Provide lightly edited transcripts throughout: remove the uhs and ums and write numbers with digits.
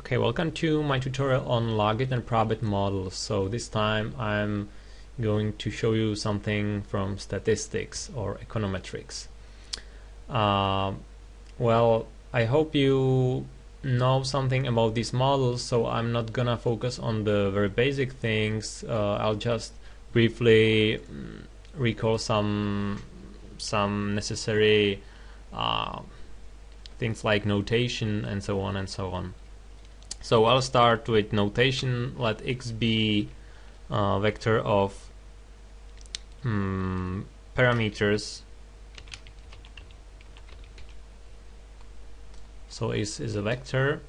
Okay, welcome to my tutorial on Logit and Probit models. So this time I'm going to show you something from statistics or econometrics. Well, I hope you know something about these models, so I'm not gonna focus on the very basic things. I'll just briefly recall some necessary things like notation and so on and so on. So I'll start with notation. Let x be a vector of parameters. So x is a vector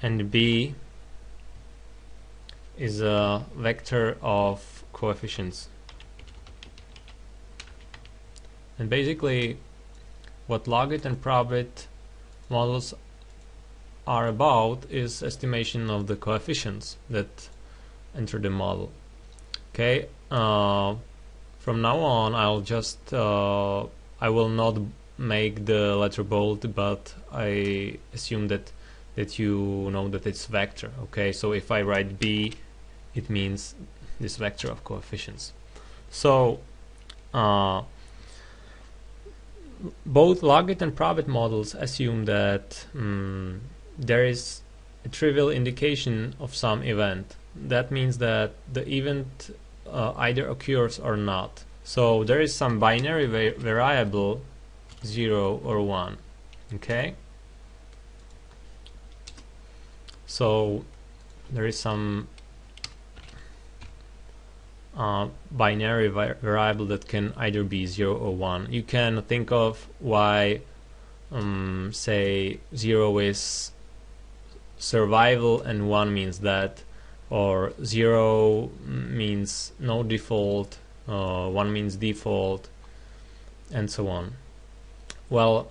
and b is a vector of coefficients. And basically what Logit and Probit models are about is estimation of the coefficients that enter the model. Okay, from now on I'll just I will not make the letter bold, but I assume that you know that it's vector. Okay, so if I write b, it means this vector of coefficients. So both Logit and Probit models assume that there is a trivial indication of some event. That means that the event either occurs or not. So there is some binary variable 0 or 1. Okay? So there is some binary variable that can either be 0 or 1. You can think of why say 0 is survival and 1 means that, or 0 means no default, 1 means default, and so on. Well,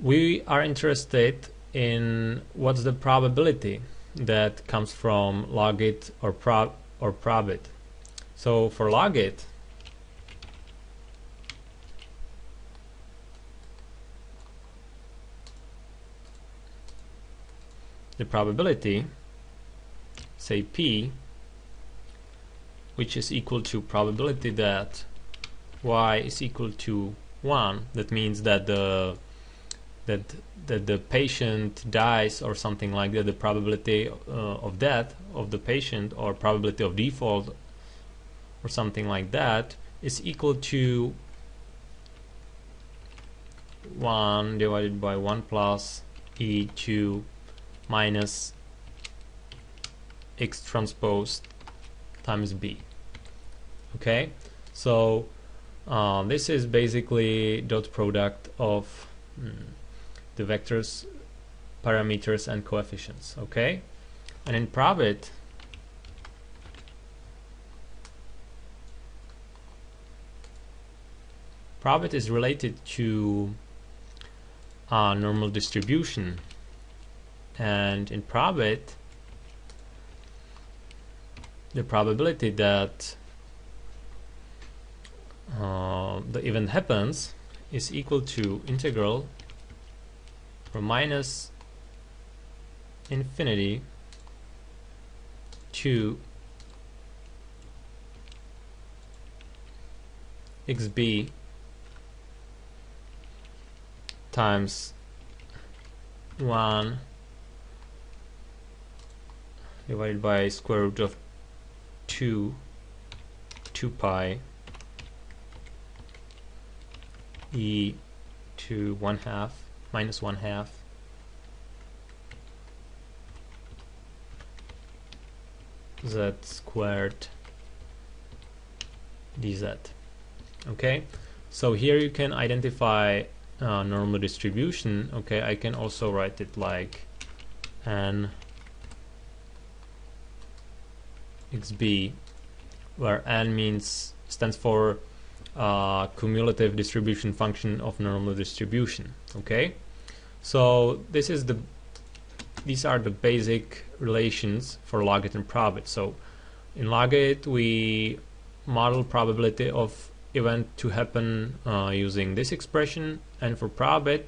we are interested in what's the probability that comes from Logit or Probit. So for Logit, the probability, say p, which is equal to probability that y is equal to 1, that means that the patient dies or something like that, the probability of death of the patient or probability of default or something like that is equal to 1 divided by 1 plus e2 minus x transpose times b. Okay, so this is basically dot product of the vectors, parameters, and coefficients. Okay, and in Probit, Probit is related to normal distribution. And in Probit, the probability that the event happens is equal to integral from minus infinity to xb times 1 divided by square root of 2 pi e to 1/2 minus 1/2 z squared dz. Okay, so here you can identify normal distribution. Okay, I can also write it like n xb, where n stands for cumulative distribution function of normal distribution. Okay, so these are the basic relations for Logit and Probit. So in Logit we model probability of event to happen using this expression, and for Probit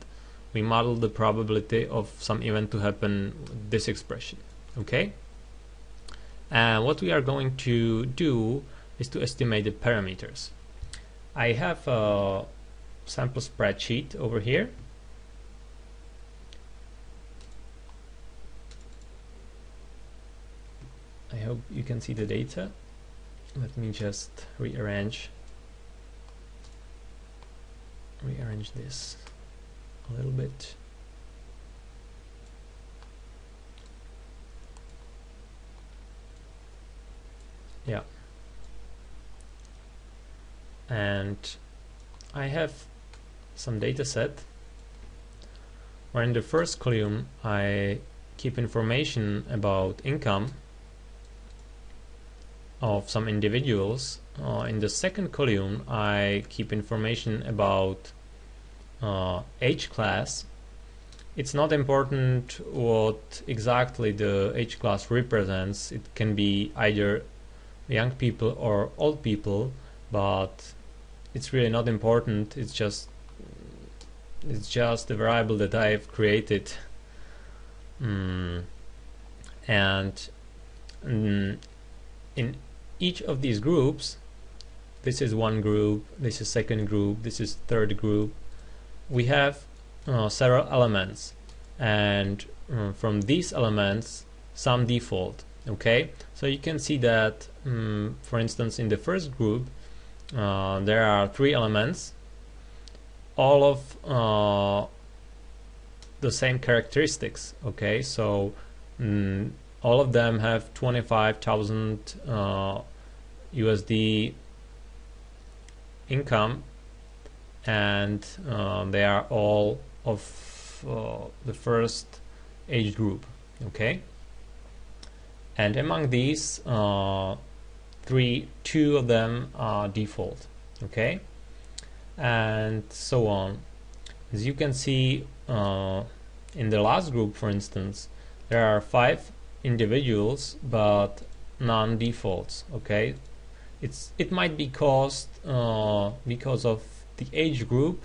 we model the probability of some event to happen with this expression. Okay, and what we are going to do is to estimate the parameters. I have a sample spreadsheet over here. I hope you can see the data. Let me just rearrange this a little bit. Yeah, and I have some data set where in the first column I keep information about income of some individuals. In the second column I keep information about age class. It's not important what exactly the age class represents. It can be either young people or old people, but it's really not important. It's just a variable that I've created, and in each of these groups, this is one group, this is second group, this is third group, we have several elements, and from these elements some default. Okay, so you can see that for instance in the first group there are 3 elements, all of the same characteristics. Okay, so all of them have 25,000 USD income, and they are all of the first age group. Okay, and among these 2 of them are default. Okay, and so on. As you can see in the last group, for instance, there are 5 individuals but none defaults. Okay, it might be caused because of the age group,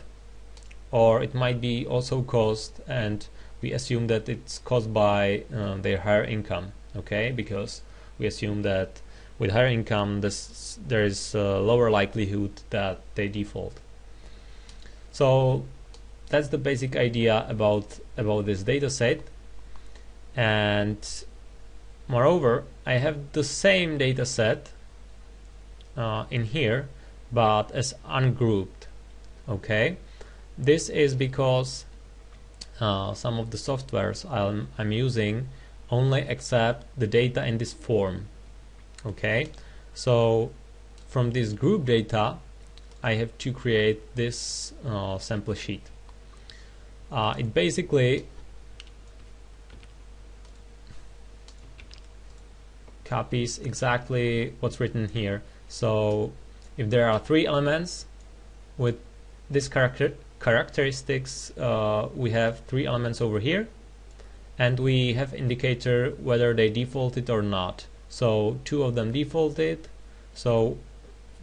or it might be also caused, and we assume that it's caused by their higher income. Okay, because we assume that with higher income there is a lower likelihood that they default. So that's the basic idea about this data set. And moreover, I have the same data set in here, but as ungrouped. Okay, this is because some of the softwares I'm using only accept the data in this form. Okay, so from this group data I have to create this sample sheet. It basically copies exactly what's written here. So if there are 3 elements with this characteristics, we have 3 elements over here, and we have indicator whether they defaulted or not. So 2 of them defaulted, so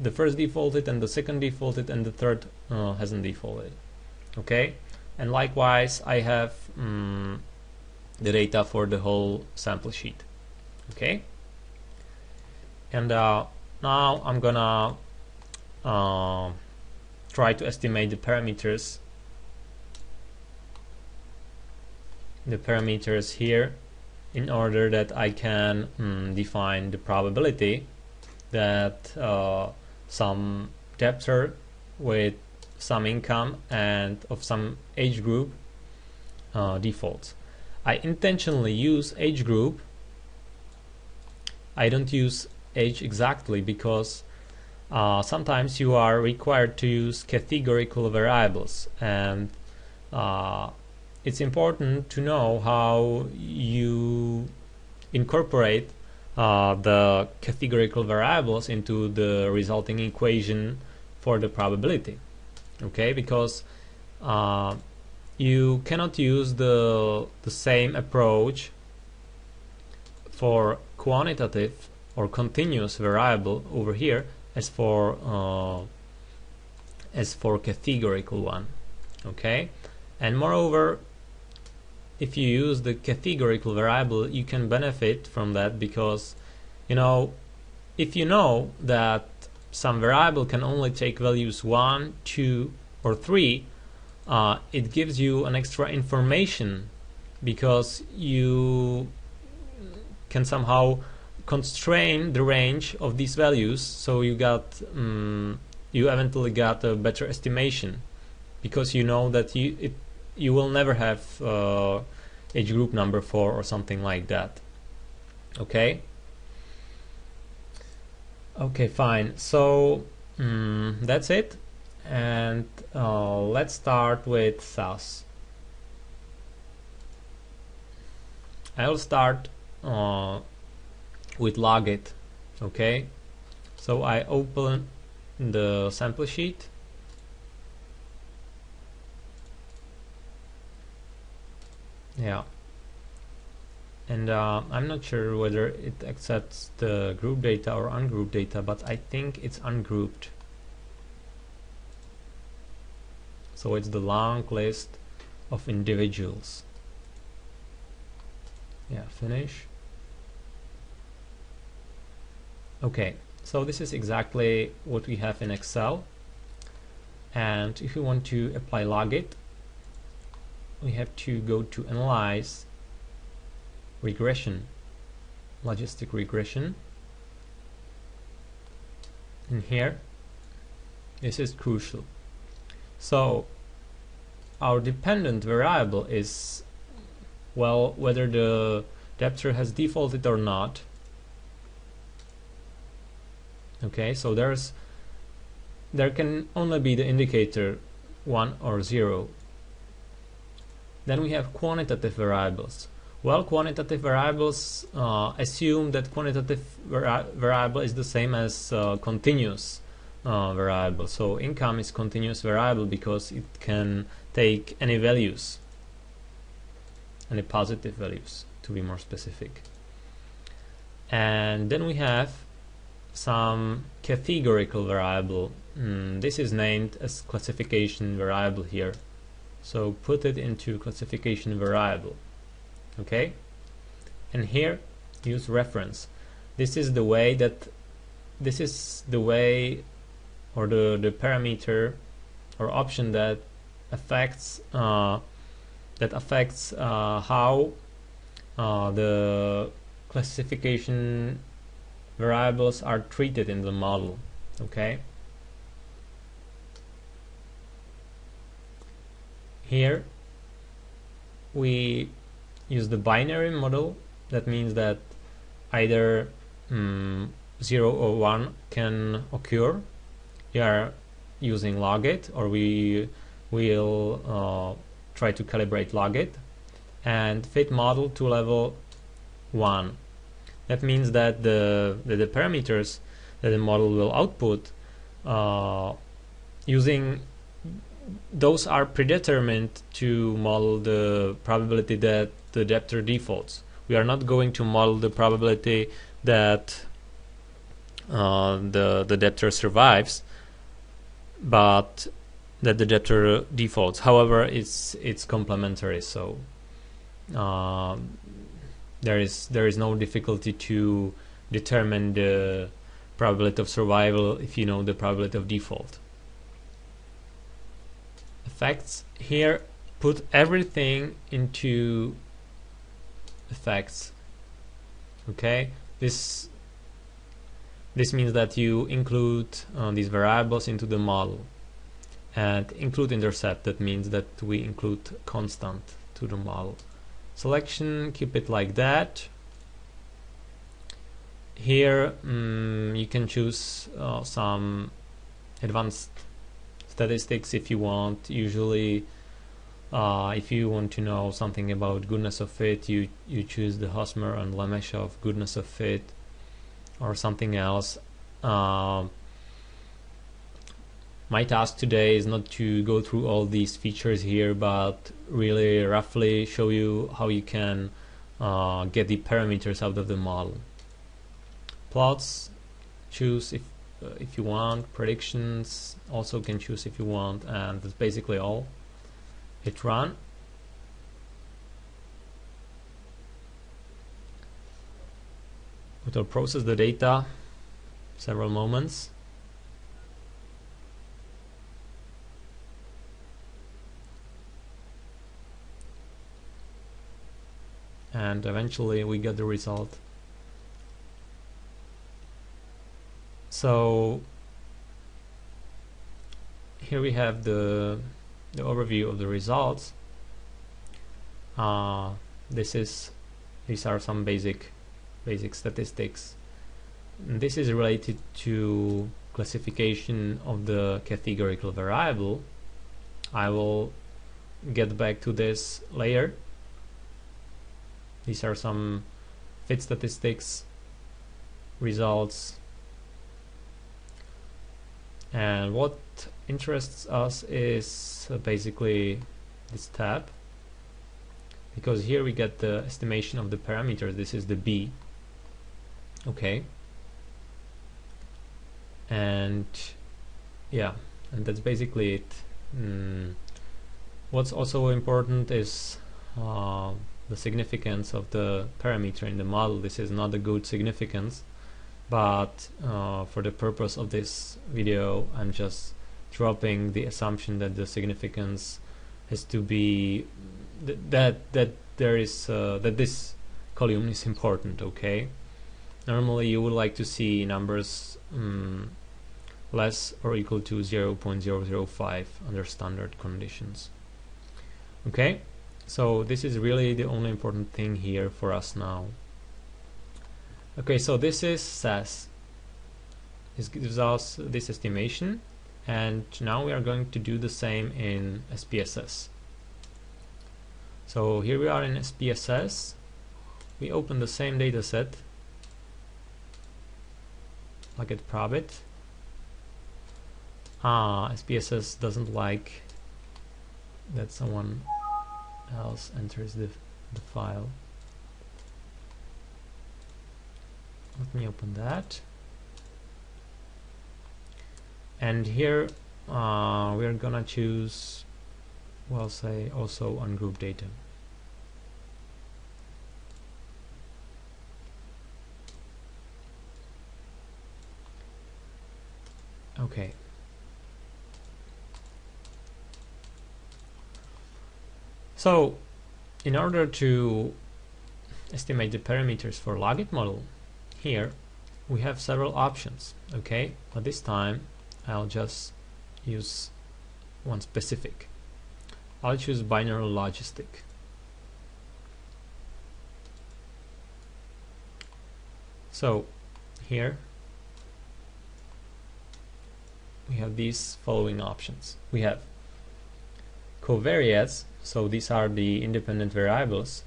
the first defaulted and the second defaulted and the third hasn't defaulted. Okay, and likewise I have the data for the whole sample sheet. Okay, and now I'm gonna try to estimate the parameters here, in order that I can define the probability that some debtor with some income and of some age group defaults. I intentionally use age group. I don't use age exactly, because sometimes you are required to use categorical variables, and it's important to know how you incorporate the categorical variables into the resulting equation for the probability. Okay, because you cannot use the same approach for quantitative or continuous variable over here as for categorical one. Okay, And moreover, if you use the categorical variable, you can benefit from that, because if you know that some variable can only take values 1, 2 or 3, it gives you an extra information, because you can somehow constrain the range of these values, so you eventually got a better estimation, because you know that you will never have age group number 4 or something like that. Okay, fine. So that's it, and let's start with SAS. I'll start with Logit. Okay, so I open the sample sheet. Yeah, and I'm not sure whether it accepts the group data or ungrouped data, but I think it's ungrouped. So it's the long list of individuals. Yeah, finish. Okay, so this is exactly what we have in Excel, and if we want to apply Logit, we have to go to Analyze, Regression, Logistic Regression, and here this is crucial. So our dependent variable is, well, whether the debtor has defaulted or not. Okay, so there can only be the indicator 1 or 0. Then we have quantitative variables. Well, quantitative variables assume that quantitative variable is the same as continuous variable. So income is continuous variable because it can take any values, any positive values to be more specific. And then we have some categorical variable. This is named as classification variable here. So put it into classification variable. Okay, and here use reference. This is the way or the parameter or option that affects how the classification variables are treated in the model. Okay, here we use the binary model. That means that either 0 or 1 can occur. We are using Logit, or we will try to calibrate Logit, and fit model to level 1. That means that the parameters that the model will output using those are predetermined to model the probability that the debtor defaults. We are not going to model the probability that the debtor survives, but that the debtor defaults. However, it's complementary, so there is no difficulty to determine the probability of survival if you know the probability of default. Effects. Here put everything into effects. Okay, this means that you include these variables into the model, and include intercept. That means that we include constant to the model. Selection, keep it like that. Here you can choose some advanced statistics if you want. Usually if you want to know something about goodness of fit, you choose the Hosmer and Lemeshoff goodness of fit or something else. My task today is not to go through all these features here, but really roughly show you how you can get the parameters out of the model. Plots, choose if you want. Predictions also can choose if you want, and that's basically all. hit run. It will process the data several moments. And eventually we get the result. So here we have the overview of the results. These are some basic statistics. And this is related to classification of the categorical variable. I will get back to this later. These are some fit statistics results, and what interests us is basically this tab, because here we get the estimation of the parameters. This is the B. Okay, and yeah, and that's basically it. What's also important is the significance of the parameter in the model. This is not a good significance, but for the purpose of this video I'm just dropping the assumption that the significance has to be that there is that this column is important. Okay, normally you would like to see numbers less or equal to 0.005 under standard conditions. Okay, so this is really the only important thing here for us now. Okay, so this is SAS. This gives us this estimation, and now we are going to do the same in SPSS. So here we are in SPSS. We open the same data set, Logit and Probit. SPSS doesn't like that someone else enters the file. Let me open that, and here we are gonna choose, well, say also ungroup data. Okay, so in order to estimate the parameters for Logit model, here we have several options. Okay, but this time I'll just use one specific. I'll choose binary logistic. So here we have these following options. We have covariates, so these are the independent variables,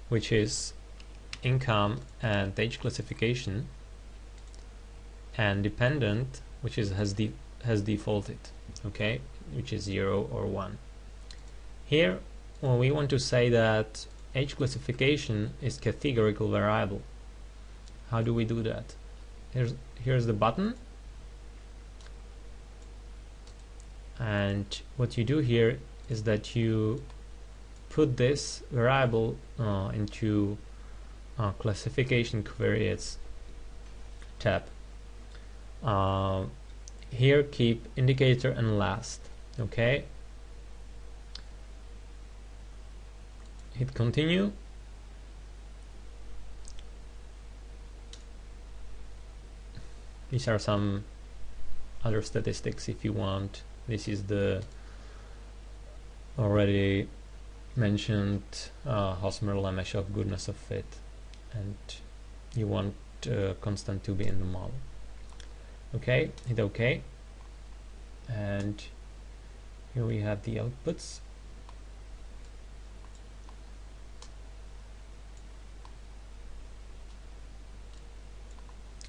which is income and age classification, and dependent, which is has defaulted, okay, which is 0 or 1. Here, when we want to say that age classification is categorical variable, how do we do that? Here's the button, and what you do here is that you put this variable into classification covariates tab. Here keep indicator and last. Okay, hit continue. These are some other statistics if you want. This is the already mentioned Hosmer-Lemeshoff goodness of fit, and you want constant to be in the model. Okay, hit OK, and here we have the outputs.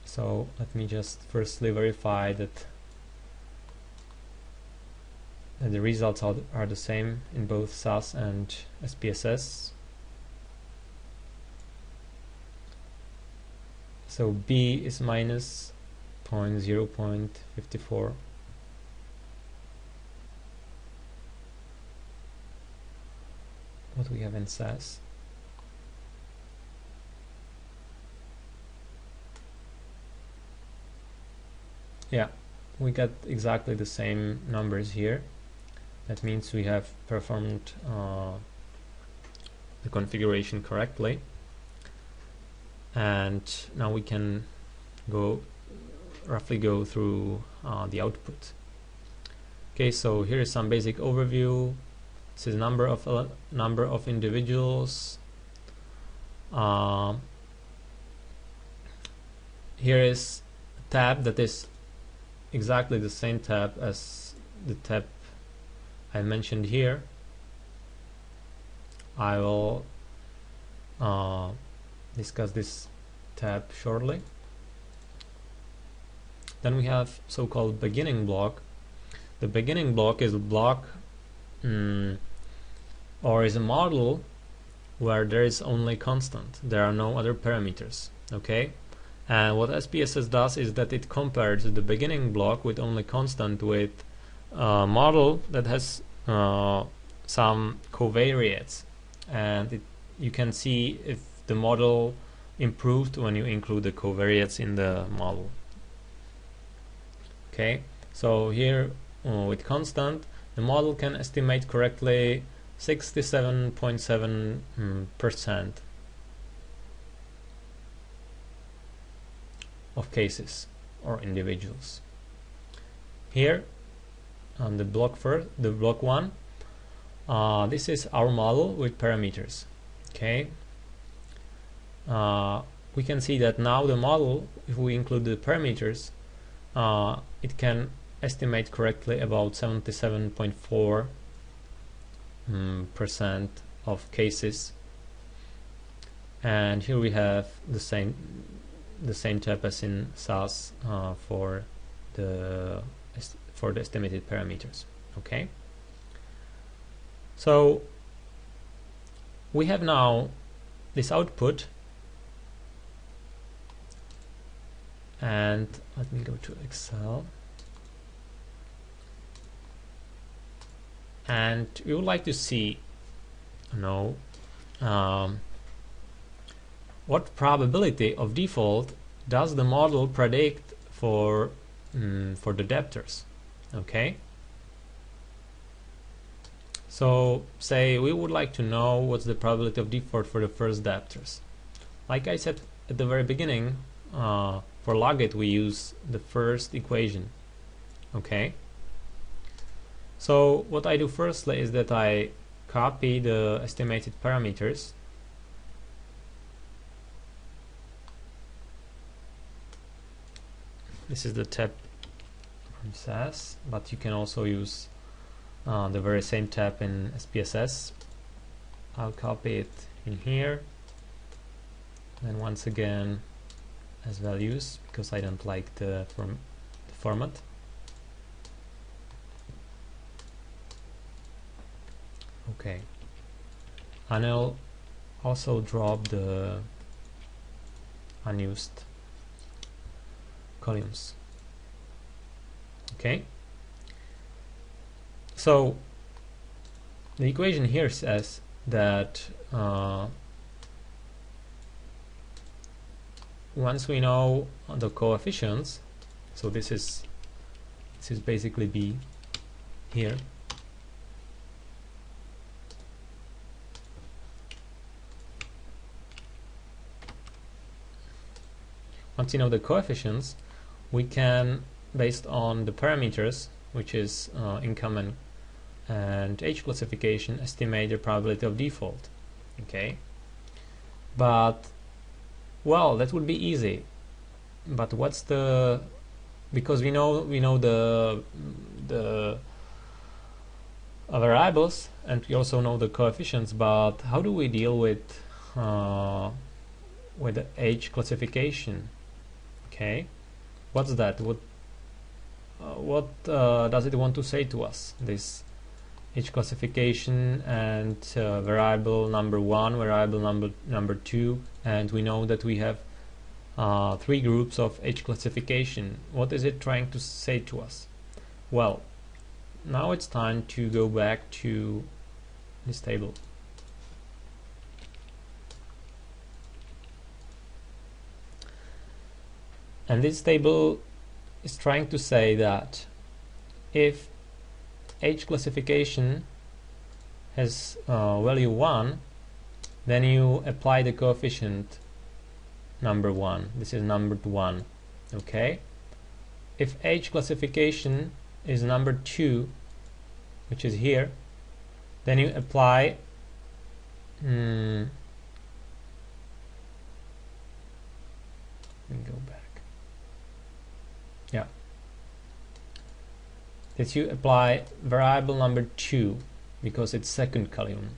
So let me just firstly verify that the results are the same in both SAS and SPSS. So B is minus 0.54. what we have in SAS. Yeah, we got exactly the same numbers here. That means we have performed the configuration correctly, and now we can roughly go through the output. Okay, so here is some basic overview. This is number of individuals. Here is a tab that is exactly the same tab as the tab I mentioned here. I will discuss this tab shortly. Then we have so-called beginning block. The beginning block is a block or is a model where there is only constant. There are no other parameters. Okay, and what SPSS does is that it compares the beginning block with only constant with a model that has some covariates, and you can see if the model improved when you include the covariates in the model. Okay, so here with constant, the model can estimate correctly 67.7% of cases or individuals. Here on the block one, this is our model with parameters. Okay, we can see that now the model, if we include the parameters, it can estimate correctly about 77.4% of cases, and here we have the same tab as in SAS for the estimated parameters. Okay, so we have now this output, and let me go to Excel, and we would like to see what probability of default does the model predict for the debtors. Okay, so say we would like to know what's the probability of default for the first debtors. Like I said at the very beginning, for Logit we use the first equation. Okay, so what I do firstly is that I copy the estimated parameters. This is the tab from SAS, but you can also use the very same tab in SPSS. I'll copy it in here, and once again as values, because I don't like the format. Okay, and I'll also drop the unused columns. Okay, so the equation here says that once we know the coefficients, so this is basically B here. Once you know the coefficients, we can, based on the parameters, which is income and age classification, estimate the probability of default. Okay, but well, that would be easy. But what's because we know the variables, and we also know the coefficients, but how do we deal with the age classification? Okay, what's that? What does it want to say to us? This age classification and variable number 1, variable number 2, and we know that we have 3 groups of age classification. What is it trying to say to us? Well, now it's time to go back to this table. And this table is trying to say that if H classification has value 1, then you apply the coefficient number 1. This is numbered 1. Okay? If H classification is number 2, which is here, then you apply let me go back. Yeah. That you apply variable number 2 because it's second column.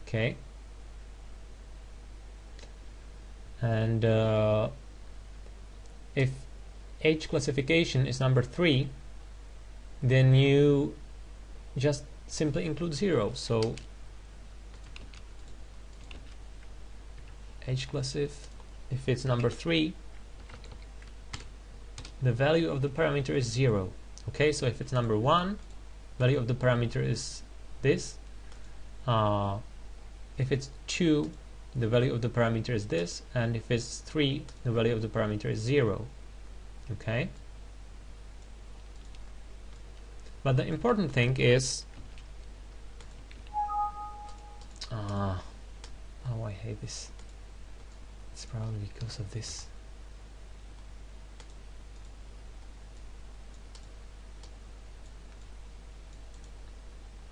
Okay. And if H classification is number 3, then you just simply include 0. So H classif, if it's number 3, the value of the parameter is 0. Okay, so if it's number 1, value of the parameter is this. If it's 2, the value of the parameter is this, and if it's 3, the value of the parameter is 0. Okay? But the important thing is oh, I hate this. It's probably because of this.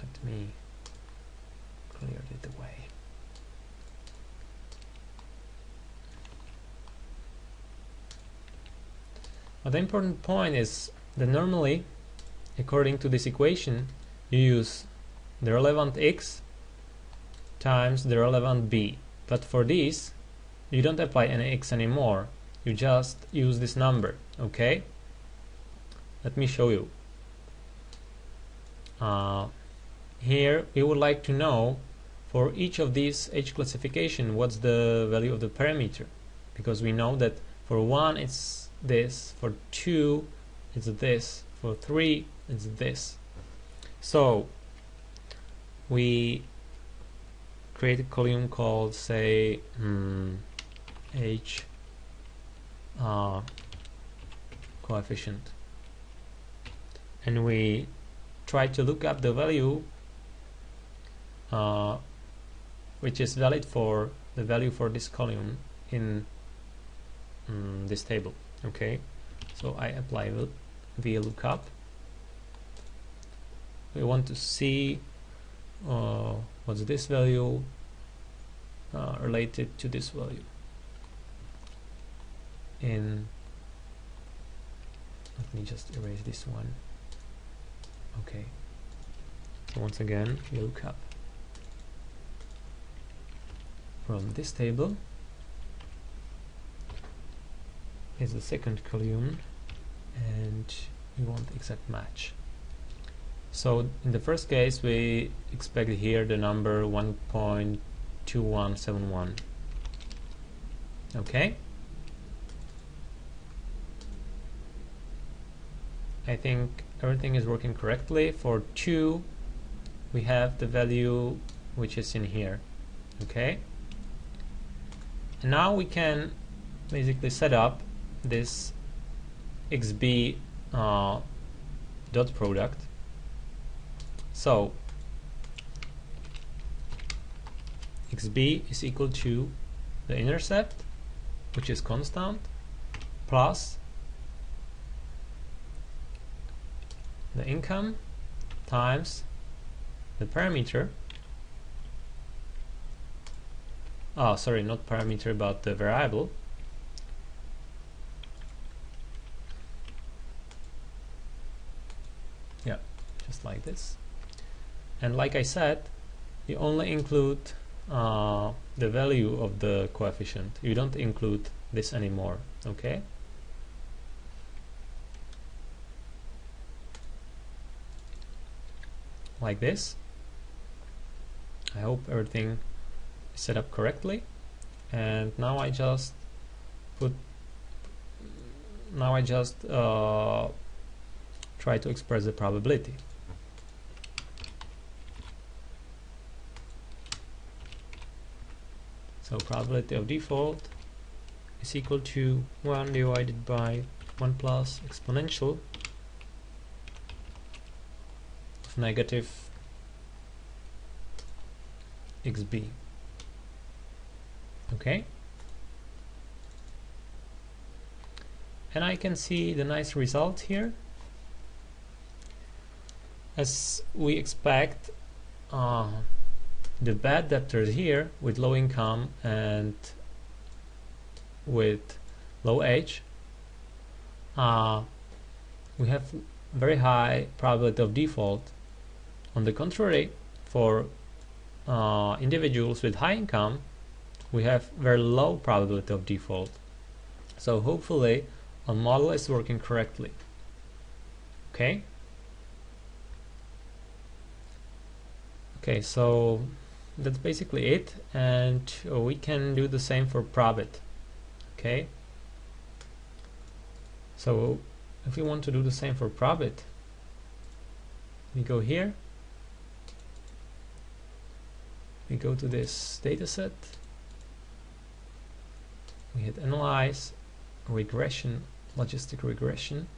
Let me clear it away. But the important point is that normally, according to this equation, you use the relevant x times the relevant b. But for this, you don't apply any x anymore. You just use this number. Okay? Let me show you. Here we would like to know for each of these H classification what's the value of the parameter, because we know that for 1 it's this, for 2 it's this, for 3 it's this. So we create a column called, say, H coefficient, and we try to look up the value which is valid for the value for this column in this table. Okay, so I apply VLOOKUP. We want to see what's this value related to this value in, let me just erase this one. Okay, so once again VLOOKUP from this table is the second column, and we want exact match. So in the first case we expect here the number 1.2171. Okay, I think everything is working correctly. For 2 we have the value which is in here. Okay, and now we can basically set up this xb dot product. So xb is equal to the intercept, which is constant, plus the income times the parameter. Oh, sorry, not parameter, but the variable. Yeah, just like this. And like I said, you only include the value of the coefficient. You don't include this anymore. Okay? Like this. I hope everything is set up correctly. And now I just try to express the probability. So probability of default is equal to 1 divided by 1 plus exponential of negative xb. Okay, and I can see the nice result here. As we expect, the bad debtors here with low income and with low age, we have very high probability of default. On the contrary, for individuals with high income, we have very low probability of default. So hopefully our model is working correctly. Okay. Okay, so that's basically it, and we can do the same for Probit. Okay, so if we want to do the same for Probit, we go here, we go to this dataset, we hit Analyze, Regression, Logistic Regression.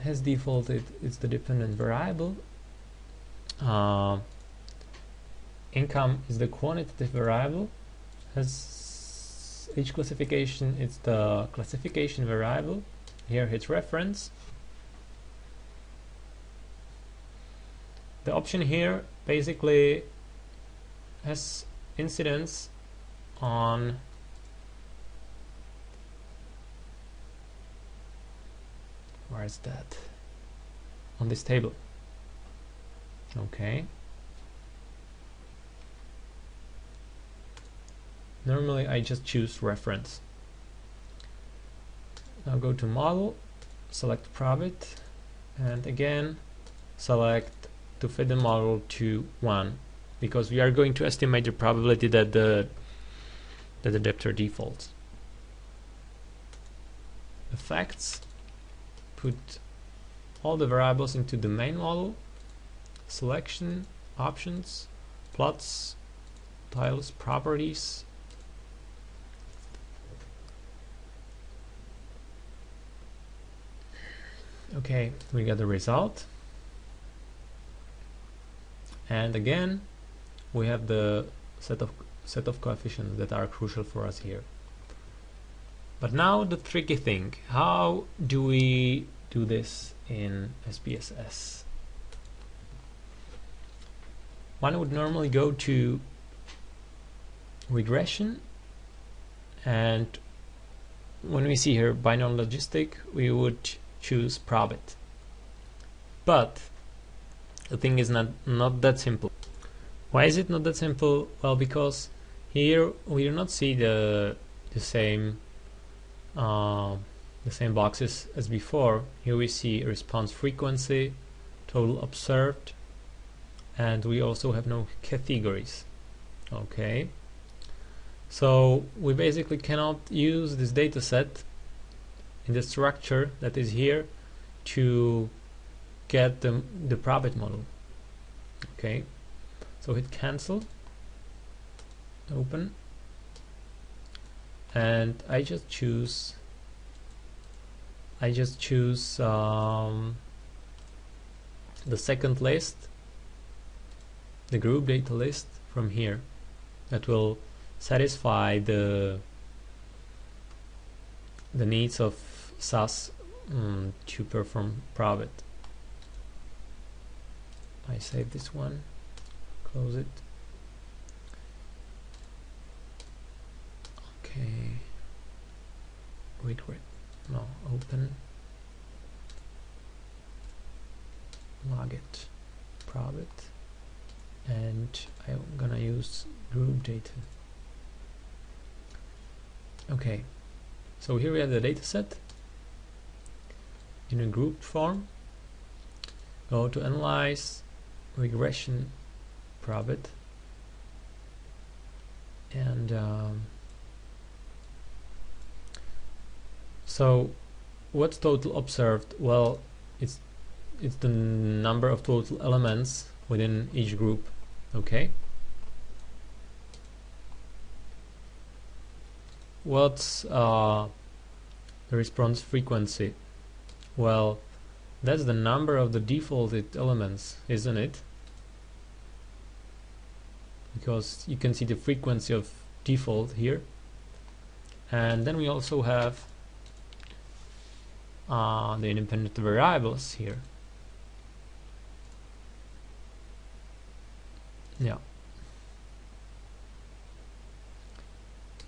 As defaulted, it's the dependent variable. Income is the quantitative variable. As each classification, it's the classification variable. Here hit reference. The option here basically has incidence on where is that? On this table. Okay. Normally I just choose reference. Now go to model, select Probit, and again select to fit the model to 1, because we are going to estimate the probability that the debtor defaults. Effects, put all the variables into the main model, selection, options, plots, tiles, properties. Okay, we got the result, and again we have the set of coefficients that are crucial for us here. But now the tricky thing, how do we do this in SPSS? One would normally go to regression, and when we see here binary logistic, we would choose Probit. But the thing is not that simple. Why is it not that simple? Well, because here we do not see the same boxes as before. Here we see response frequency, total observed, and we also have no categories. Okay, so we basically cannot use this data set in the structure that is here to get the Probit model. Okay, so hit cancel, open, and I just choose the second list, the group data list from here, that will satisfy the needs of SAS to perform Probit. I save this one, close it. Okay, open, Logit, Probit, and I'm gonna use group data. Okay, so here we have the data set in a grouped form. Go to Analyze, Regression, Probit, and so what's total observed? Well, it's the number of total elements within each group. Okay, what's the response frequency? Well, that's the number of the defaulted elements, isn't it? Because you can see the frequency of default here. And then we also have the independent variables here. Yeah.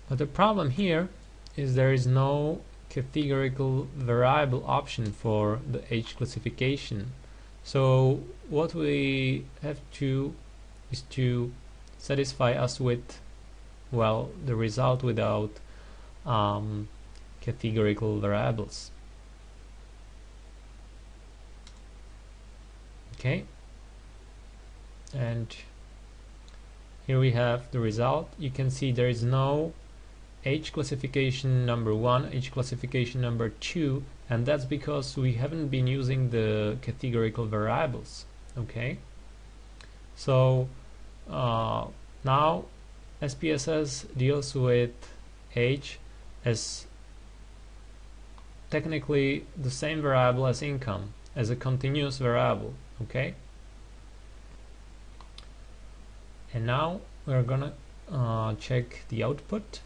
But the problem here is there is no categorical variable option for the age classification. So what we have to is to satisfy us with, well, the result without categorical variables. Okay, and here we have the result. You can see there is no age classification number 1, age classification number 2, and that's because we haven't been using the categorical variables. Okay, so now SPSS deals with age as technically the same variable as income, as a continuous variable. Okay, and now we're gonna check the output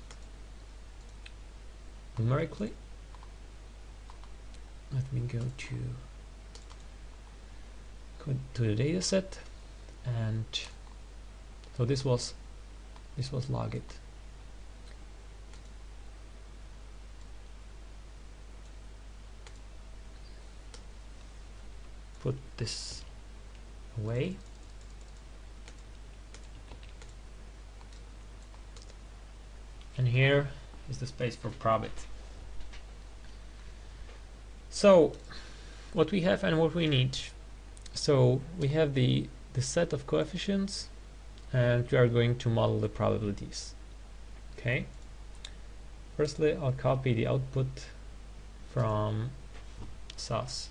numerically. Let me go to the data set, and so this was Logit. Put this away. And here is the space for Probit. So what we have and what we need. So we have the set of coefficients, and we are going to model the probabilities. Okay. Firstly, I'll copy the output from SAS.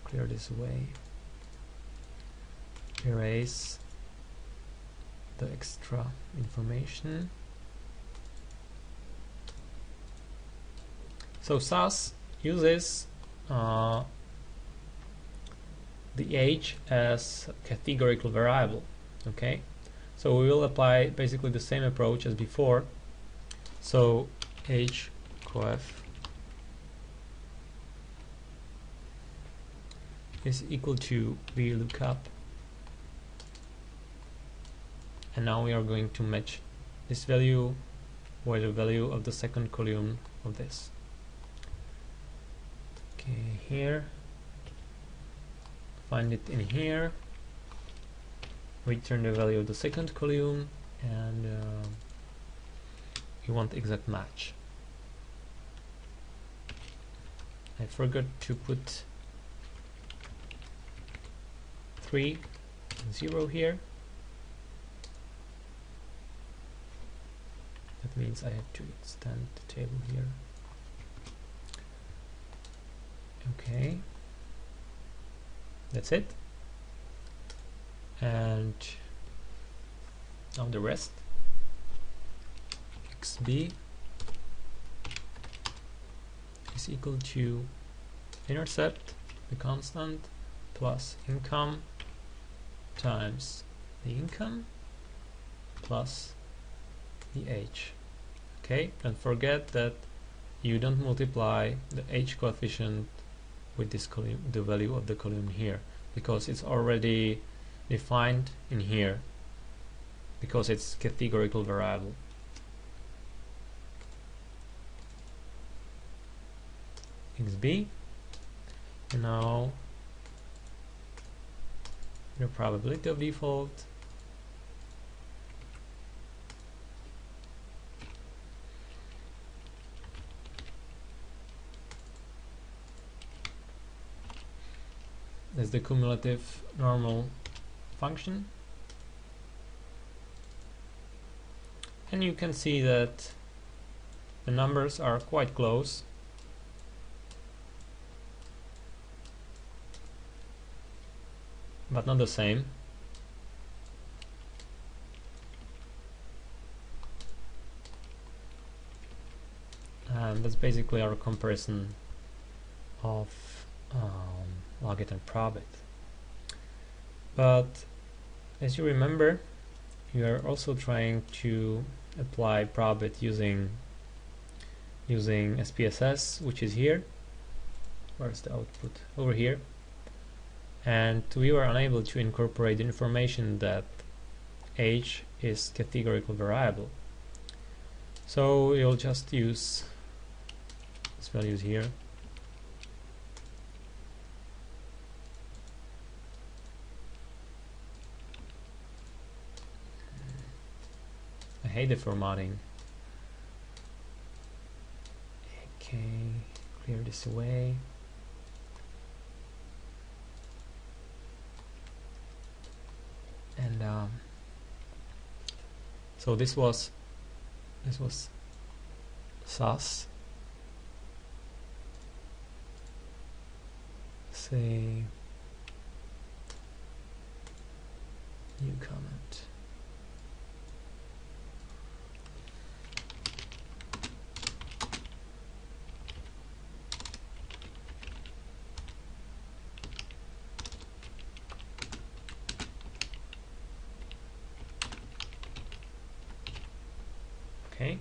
Clear this away. Erase the extra information. So SAS uses the age as a categorical variable. Okay, so we will apply basically the same approach as before. So age coef is equal to VLOOKUP, and now we are going to match this value with the value of the second column of this. Okay, here, find it in here, return the value of the second column, and you want exact match. I forgot to put 3 and 0 here. That means I have to extend the table here. Okay, that's it. And now the rest. XB is equal to intercept, the constant, plus income times the income plus the age. Okay, and forget that you don't multiply the age coefficient with this column, the value of the column here, because it's already defined in here, because it's categorical variable. XB, and now your probability of default, is the cumulative normal function, and you can see that the numbers are quite close. but not the same. And that's basically our comparison of Logit and Probit. But as you remember, you are also trying to apply Probit using SPSS, which is here. Where's the output? Over here. And we were unable to incorporate information that age is categorical variable. So you'll just use these values here. I hate the formatting. Okay, clear this away. And so this was SAS. Say new comment. Okay.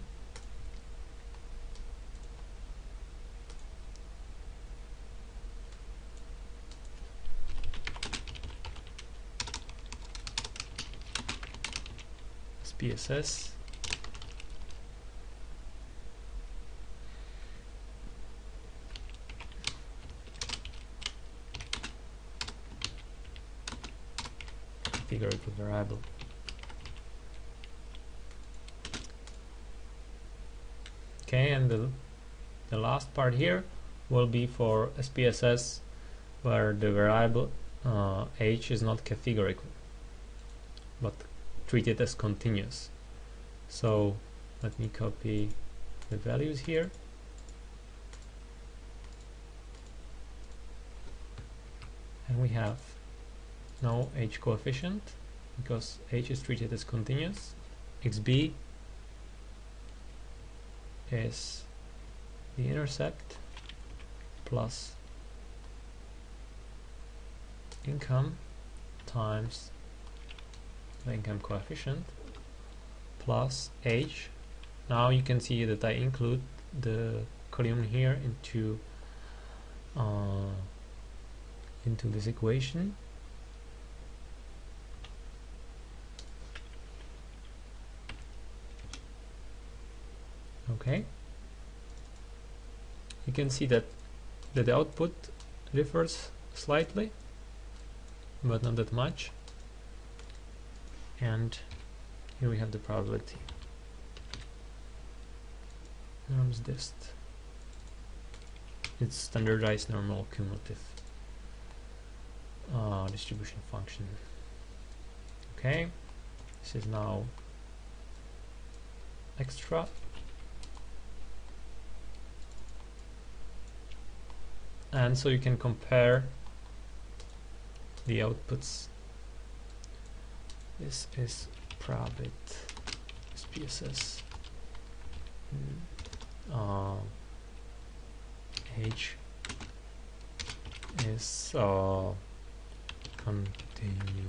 SPSS. Categorical variable. Okay, and the last part here will be for SPSS, where the variable age is not categorical but treated as continuous. So let me copy the values here. And we have no age coefficient because age is treated as continuous. XB is the intercept plus income times the income coefficient plus age. Now you can see that I include the column here into this equation. Okay, you can see that the output differs slightly, but not that much. And here we have the probability. Norms dist. It's standardized normal cumulative distribution function. Okay, this is now extra. And so you can compare the outputs. This is Probit, SPSS, age is continuous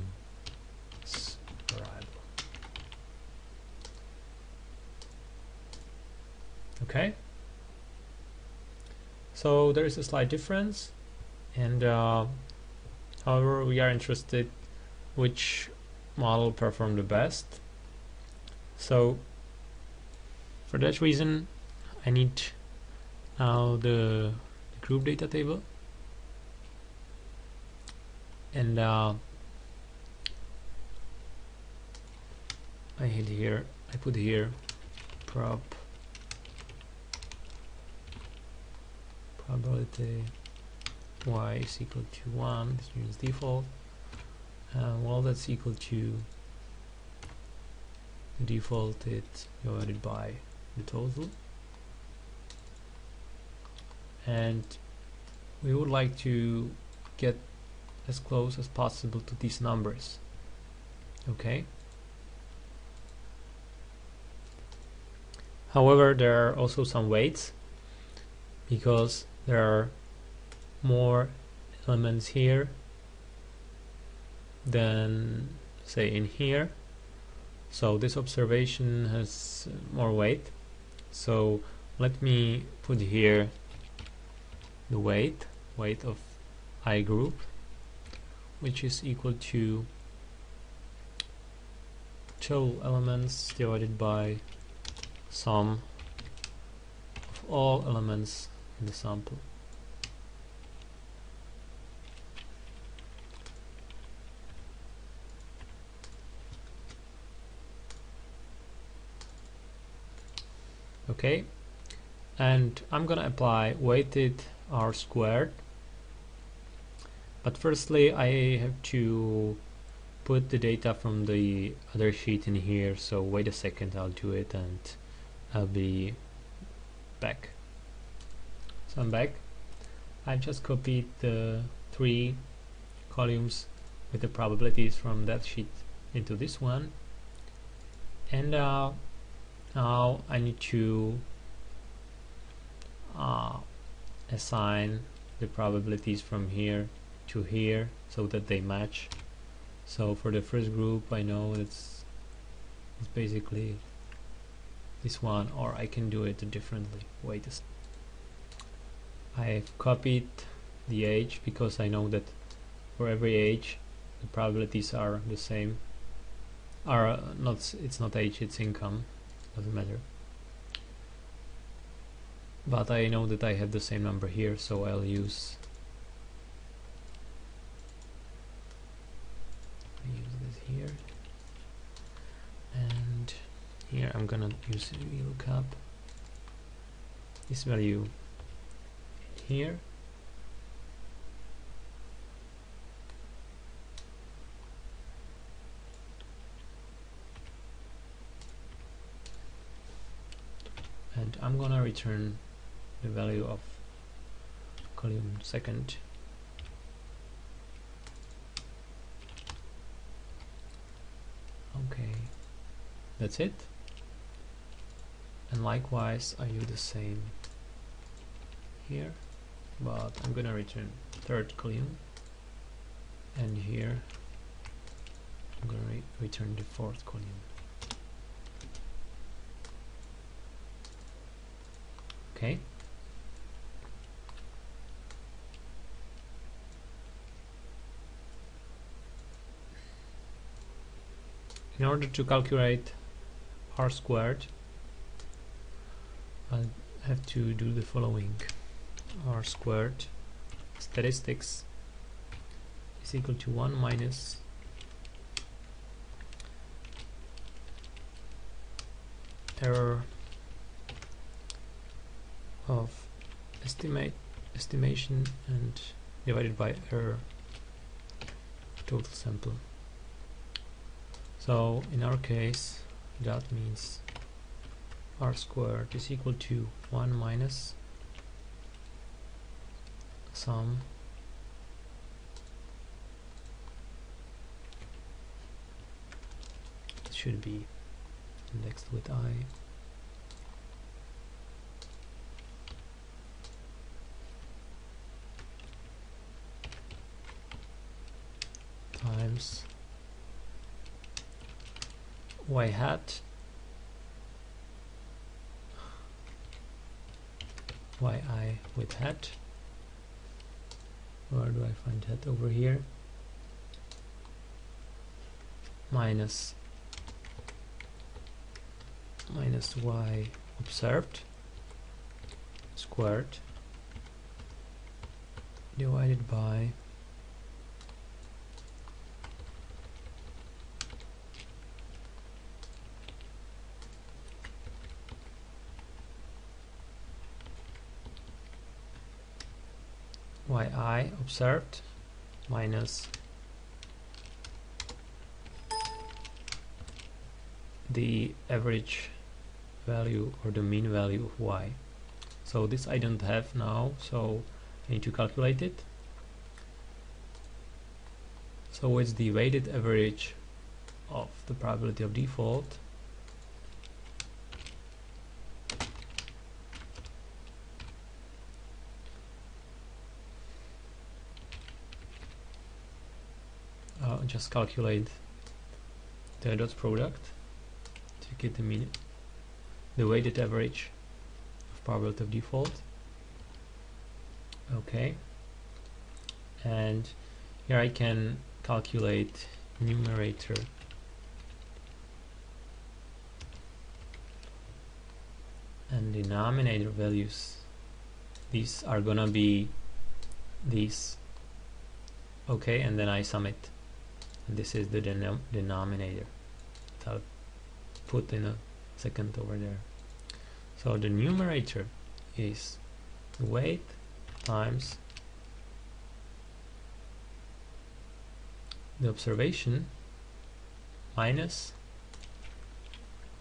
variable. Okay. So there is a slight difference, and however, we are interested which model performed the best. So for that reason, I need now the group data table, and I put here probability y is equal to 1, this means default. Well, that's equal to the default, it's divided by the total. And we would like to get as close as possible to these numbers. Okay. However, there are also some weights, because there are more elements here than, say, in here, so this observation has more weight. So let me put here the weight of I group, which is equal to total elements divided by sum of all elements in the sample. Okay, and I'm gonna apply weighted R squared, but firstly I have to put the data from the other sheet in here, so wait a second, I'll do it and I'll be back. So I'm back. I've just copied the 3 columns with the probabilities from that sheet into this one, and now I need to assign the probabilities from here to here so that they match. So for the first group, I know it's basically this one, or I can do it differently. Wait a second. I've copied the age because I know that for every age the probabilities are the same. It's not age, it's income, doesn't matter. But I know that I have the same number here, so I'll use this here, and here I'm gonna use VLOOKUP this value here, and I'm gonna return the value of column second. Okay, that's it. And likewise I do the same here, but I'm gonna return third column, and here I'm gonna return the fourth column. Okay. In order to calculate R squared, I have to do the following. R squared statistics is equal to 1 minus error of estimation and divided by error total sample. So in our case that means R squared is equal to 1 minus sum it should be indexed with I times y hat yi with hat. Where do I find hat? Over here. Minus y observed squared divided by yi observed minus the average value or the mean value of y. So this I don't have now, so I need to calculate it. So it's the weighted average of the probability of default just calculate the dot product to get the mean, the weighted average of probability of default. Okay, and here I can calculate numerator and denominator values. These are gonna be these. Okay, and then I sum it. This is the denominator that I'll put in a second over there. So the numerator is the weight times the observation minus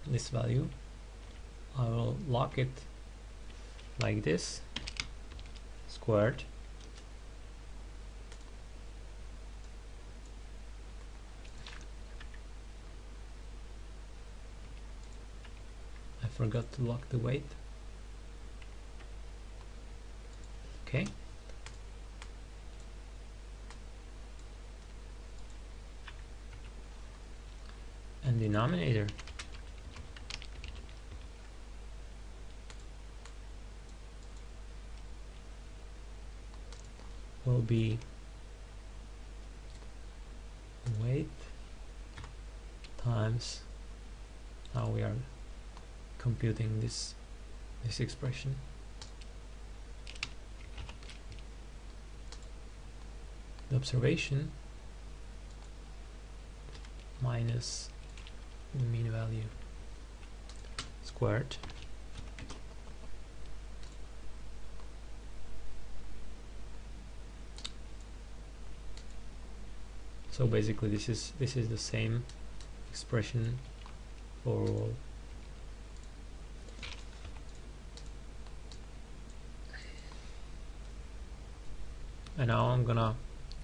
this value. I will log it like this, squared, I forgot to log the weight. Okay, and denominator will be weight times, now we are computing this expression, the observation minus the mean value squared. So basically this is the same expression for all. And now I'm gonna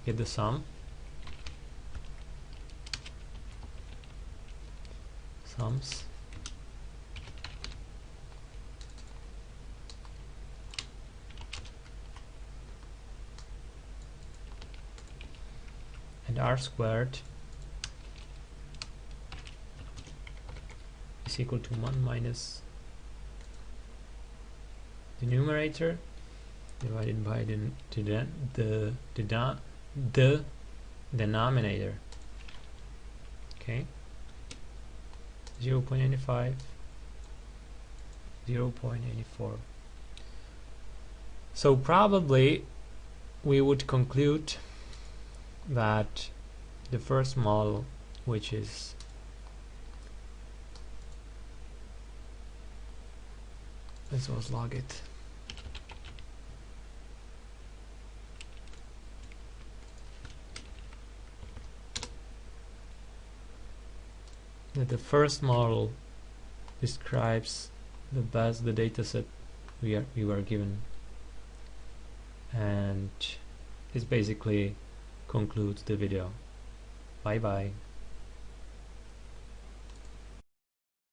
get the sums. And r squared is equal to 1 minus the numerator divided by the denominator. Okay, 0.95, 0.84. So probably we would conclude that the first model, which is this was Logit, that the first model describes the best the dataset we were given, and this basically concludes the video. Bye bye.